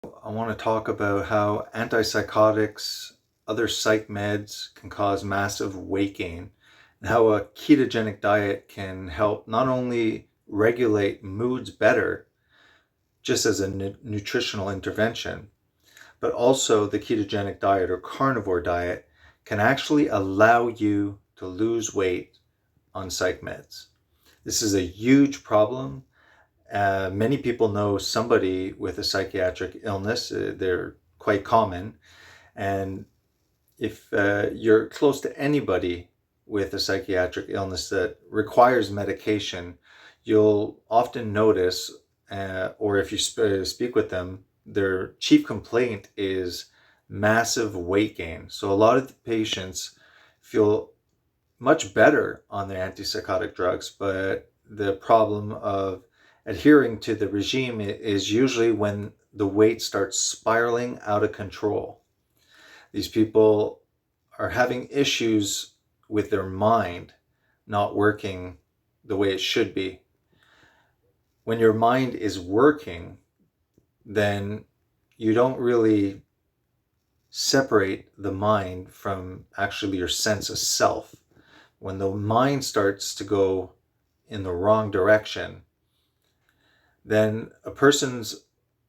I want to talk about how antipsychotics, other psych meds can cause massive weight gain, and how a ketogenic diet can help not only regulate moods better, just as a nutritional intervention, but also the ketogenic diet or carnivore diet can actually allow you to lose weight on psych meds. This is a huge problem. Many people know somebody with a psychiatric illness. They're quite common. And if you're close to anybody with a psychiatric illness that requires medication, you'll often notice, or if you speak with them, their chief complaint is massive weight gain. So a lot of the patients feel much better on their antipsychotic drugs, but the problem of adhering to the regime is usually when the weight starts spiraling out of control. These people are having issues with their mind not working the way it should be. When your mind is working, then you don't really separate the mind from actually your sense of self. When the mind starts to go in the wrong direction, then a person's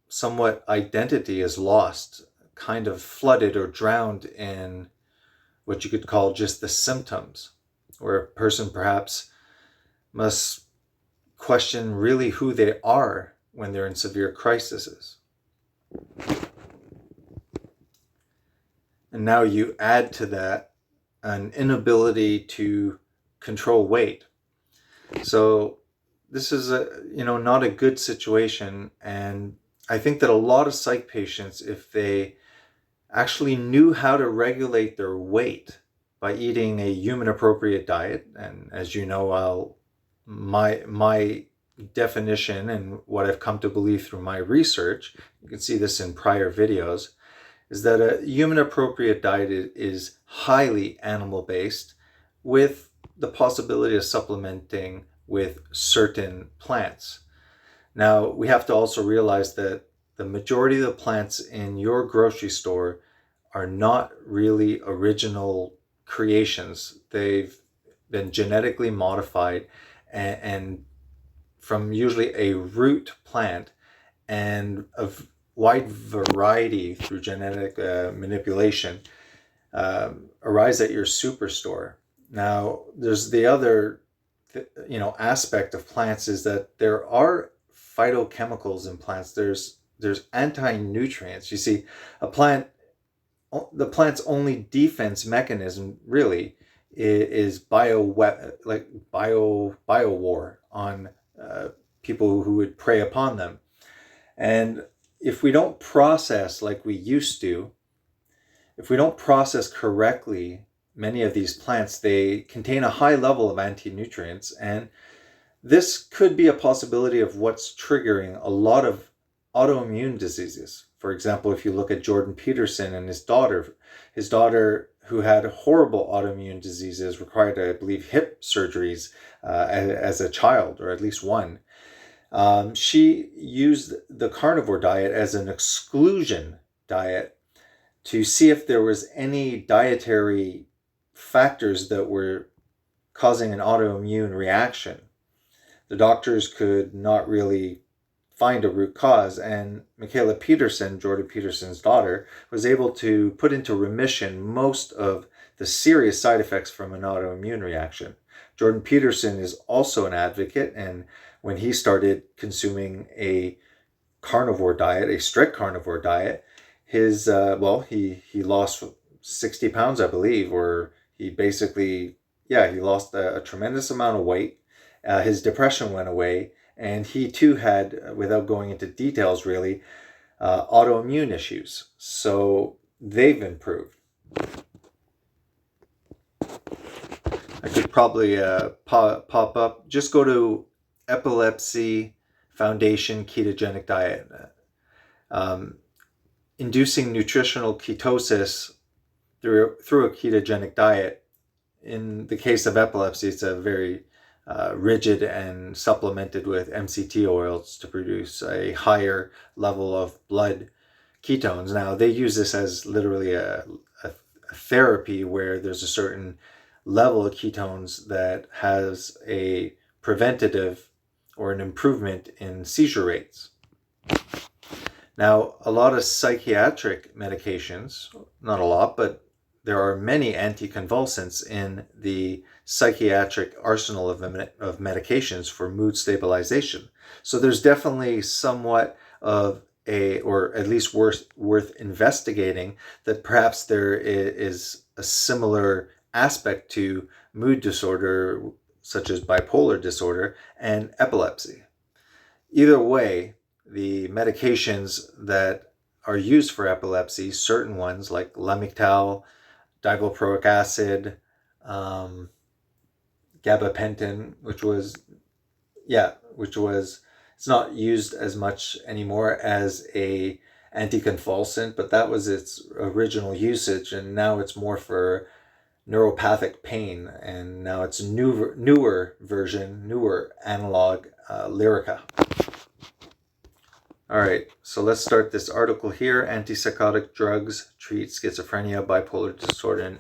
somewhat identity is lost, kind of flooded or drowned in what you could call just the symptoms, where a person perhaps must question really who they are when they're in severe crises. And now you add to that an inability to control weight. So this is not a good situation. And I think that a lot of psych patients, if they actually knew how to regulate their weight by eating a human appropriate diet, and as you know, my definition and what I've come to believe through my research, you can see this in prior videos, is that a human appropriate diet is highly animal based, with the possibility of supplementing with certain plants. Now, we have to also realize that the majority of the plants in your grocery store are not really original creations. They've been genetically modified and from usually a root plant, and a wide variety through genetic manipulation arise at your superstore. Now, there's the other aspect of plants is that there are phytochemicals in plants. There's anti-nutrients. You see, the plant's only defense mechanism really is bio war on people who would prey upon them. And if we don't process like we used to, if we don't process correctly many of these plants, they contain a high level of anti-nutrients, and this could be a possibility of what's triggering a lot of autoimmune diseases. For example, if you look at Jordan Peterson and his daughter who had horrible autoimmune diseases, required, I believe, hip surgeries as a child, or at least one. She used the carnivore diet as an exclusion diet to see if there was any dietary factors that were causing an autoimmune reaction. The doctors could not really find a root cause, and Michaela Peterson, Jordan Peterson's daughter, was able to put into remission most of the serious side effects from an autoimmune reaction. Jordan Peterson is also an advocate, and when he started consuming a carnivore diet, a strict carnivore diet, his he lost 60 pounds, I believe, or he basically he lost a tremendous amount of weight. His depression went away, and he too had, without going into details really, autoimmune issues. So they've improved. I could probably pop up. Just go to Epilepsy Foundation Ketogenic Diet. Inducing nutritional ketosis through a ketogenic diet. In the case of epilepsy, it's a very rigid and supplemented with MCT oils to produce a higher level of blood ketones. Now, they use this as literally a therapy where there's a certain level of ketones that has a preventative or an improvement in seizure rates. Now, a lot of psychiatric medications, not a lot, but there are many anticonvulsants in the psychiatric arsenal of medications for mood stabilization. So there's definitely somewhat of or at least worth investigating, that perhaps there is a similar aspect to mood disorder, such as bipolar disorder and epilepsy. Either way, the medications that are used for epilepsy, certain ones like Lamictal, divalproic acid, gabapentin, which was, it's not used as much anymore as a anticonvulsant, but that was its original usage, and now it's more for neuropathic pain, and now it's newer analog, Lyrica. All right, so let's start this article here. Antipsychotic drugs treat schizophrenia, bipolar disorder,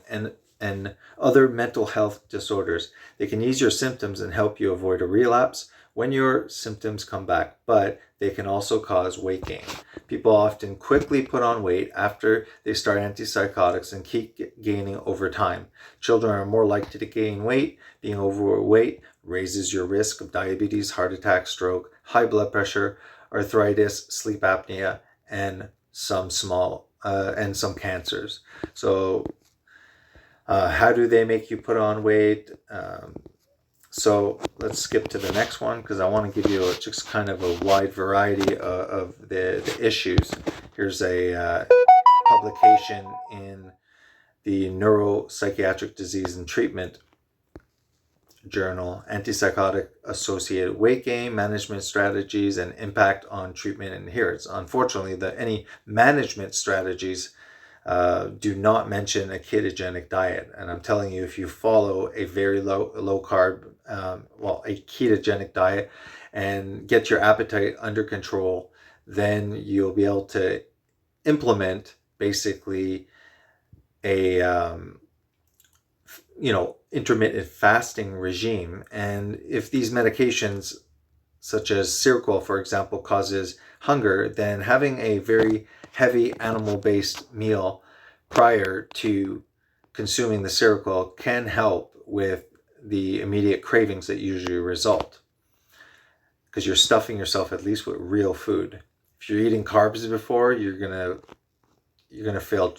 and other mental health disorders. They can ease your symptoms and help you avoid a relapse when your symptoms come back, but they can also cause weight gain. People often quickly put on weight after they start antipsychotics and keep gaining over time. Children are more likely to gain weight. Being overweight raises your risk of diabetes, heart attack, stroke, high blood pressure, arthritis, sleep apnea, and some cancers. So how do they make you put on weight? So let's skip to the next one, because I want to give you just kind of a wide variety of the issues. Here's a publication in the Neuropsychiatric Disease and Treatment Journal, Antipsychotic Associated Weight Gain, Management Strategies, and Impact on Treatment and Adherence. Unfortunately, any management strategies do not mention a ketogenic diet. And I'm telling you, if you follow a very low carb, a ketogenic diet, and get your appetite under control, then you'll be able to implement basically a intermittent fasting regime. And if these medications, such as SEROQUEL, for example, causes hunger, then having a very heavy animal-based meal prior to consuming the SEROQUEL can help with the immediate cravings that usually result, because you're stuffing yourself at least with real food. If you're eating carbs before, you're gonna fail.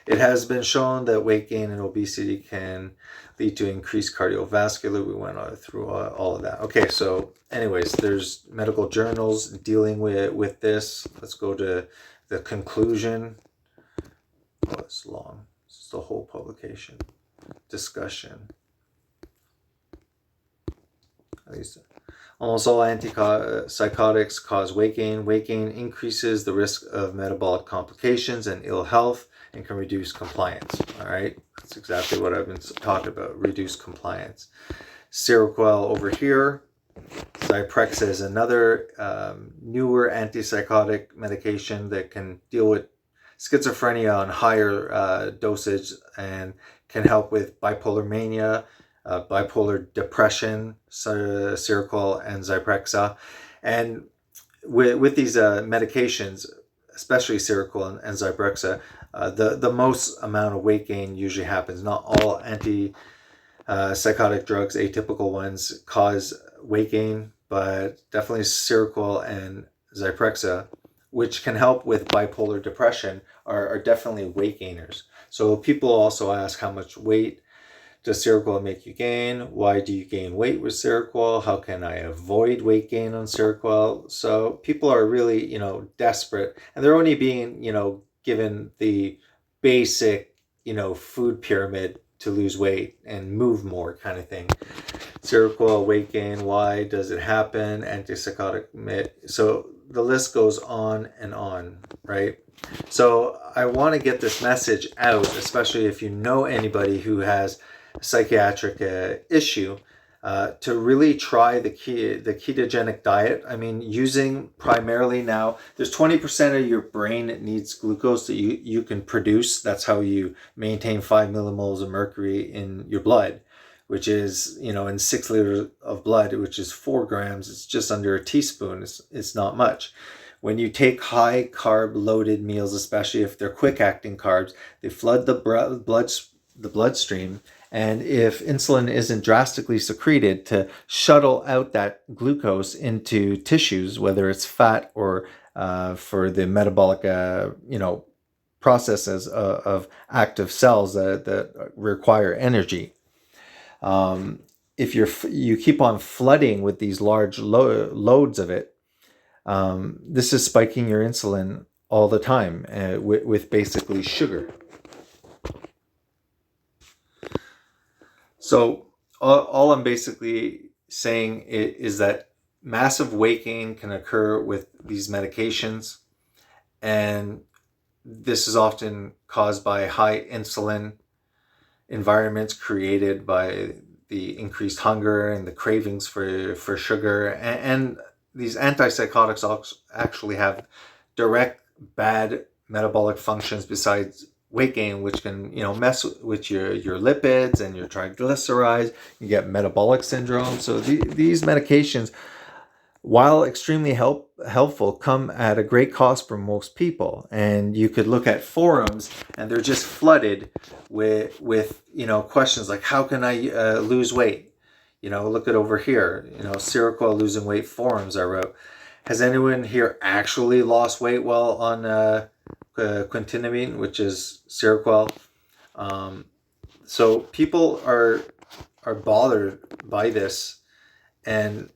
It has been shown that weight gain and obesity can lead to increased cardiovascular. We went through all of that. Okay, so anyways, there's medical journals dealing with this. Let's go to the conclusion. Oh, it's long. It's the whole publication. Discussion. Almost all antipsychotics cause weight gain. Weight gain increases the risk of metabolic complications and ill health, and can reduce compliance. All right, that's exactly what I've been talking about, reduce compliance. SEROQUEL over here. ZYPREXA is another newer antipsychotic medication that can deal with schizophrenia on higher dosage, and can help with bipolar mania, bipolar depression, SEROQUEL and ZYPREXA. And with these medications, especially SEROQUEL and ZYPREXA, the most amount of weight gain usually happens. Not all antipsychotic drugs, atypical ones, cause weight gain, but definitely SEROQUEL and ZYPREXA, which can help with bipolar depression, are definitely weight gainers. So people also ask, how much weight does SEROQUEL make you gain? Why do you gain weight with SEROQUEL? How can I avoid weight gain on SEROQUEL? So people are really, desperate, and they're only being, given the basic, food pyramid to lose weight and move more kind of thing. SEROQUEL, weight gain, why does it happen? Antipsychotic, so the list goes on and on, right? So I want to get this message out, especially if you know anybody who has a psychiatric issue. to really try the ketogenic diet. I mean, using primarily now, there's 20% of your brain that needs glucose that you can produce. That's how you maintain 5 millimoles of mercury in your blood, which is, in 6 liters of blood, which is 4 grams. It's just under a teaspoon. It's not much. When you take high carb loaded meals, especially if they're quick acting carbs, they flood the bloodstream. And if insulin isn't drastically secreted to shuttle out that glucose into tissues, whether it's fat or for the metabolic, processes of active cells that require energy, if you keep on flooding with these large loads of it, this is spiking your insulin all the time with basically sugar. So all I'm basically saying is that massive weight gain can occur with these medications, and this is often caused by high insulin environments created by the increased hunger and the cravings for sugar. And these antipsychotics actually have direct bad metabolic functions besides weight gain, which can mess with your lipids and your triglycerides. You get metabolic syndrome. So these medications, while extremely helpful, come at a great cost for most people. And you could look at forums and they're just flooded with questions like, how can I lose weight? Look at over here, SEROQUEL losing weight forums I wrote. Has anyone here actually lost weight while on quintilimine, which is SEROQUEL? So people are bothered by this, and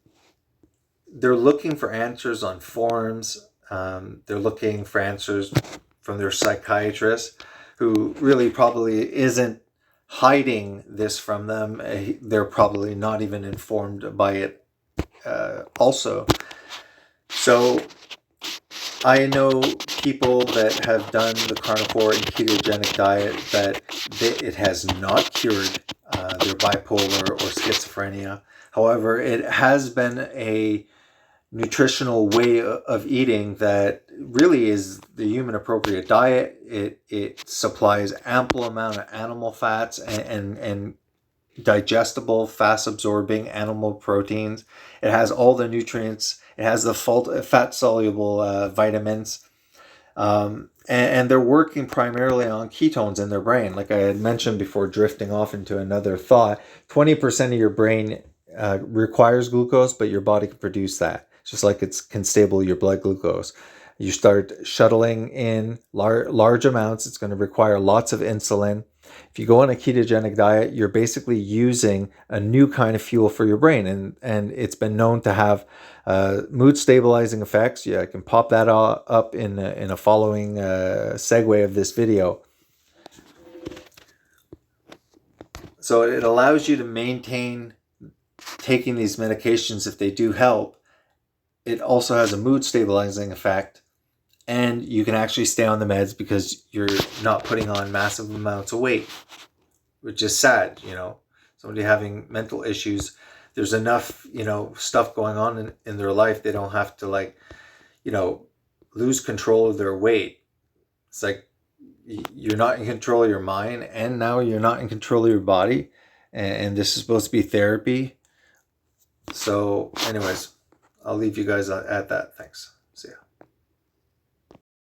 they're looking for answers on forums. They're looking for answers from their psychiatrist, who really probably isn't hiding this from them. They're probably not even informed by it also. So I know people that have done the carnivore and ketogenic diet that it has not cured their bipolar or schizophrenia. However, it has been a nutritional way of eating that really is the human appropriate diet. It supplies ample amount of animal fats and digestible, fast absorbing animal proteins. It has all the nutrients. It has the fat soluble vitamins. And they're working primarily on ketones in their brain. Like I had mentioned before, drifting off into another thought, 20% of your brain requires glucose, but your body can produce that. Just like it can stable your blood glucose. You start shuttling in large amounts, it's going to require lots of insulin. If you go on a ketogenic diet, you're basically using a new kind of fuel for your brain, and it's been known to have mood stabilizing effects. Yeah, I can pop that up in a following segue of this video. So it allows you to maintain taking these medications if they do help. It also has a mood stabilizing effect, and you can actually stay on the meds because you're not putting on massive amounts of weight, which is sad. Somebody having mental issues, there's enough stuff going on in their life. They don't have to lose control of their weight. It's like you're not in control of your mind, and now you're not in control of your body, and this is supposed to be therapy. So anyways, I'll leave you guys at that. Thanks.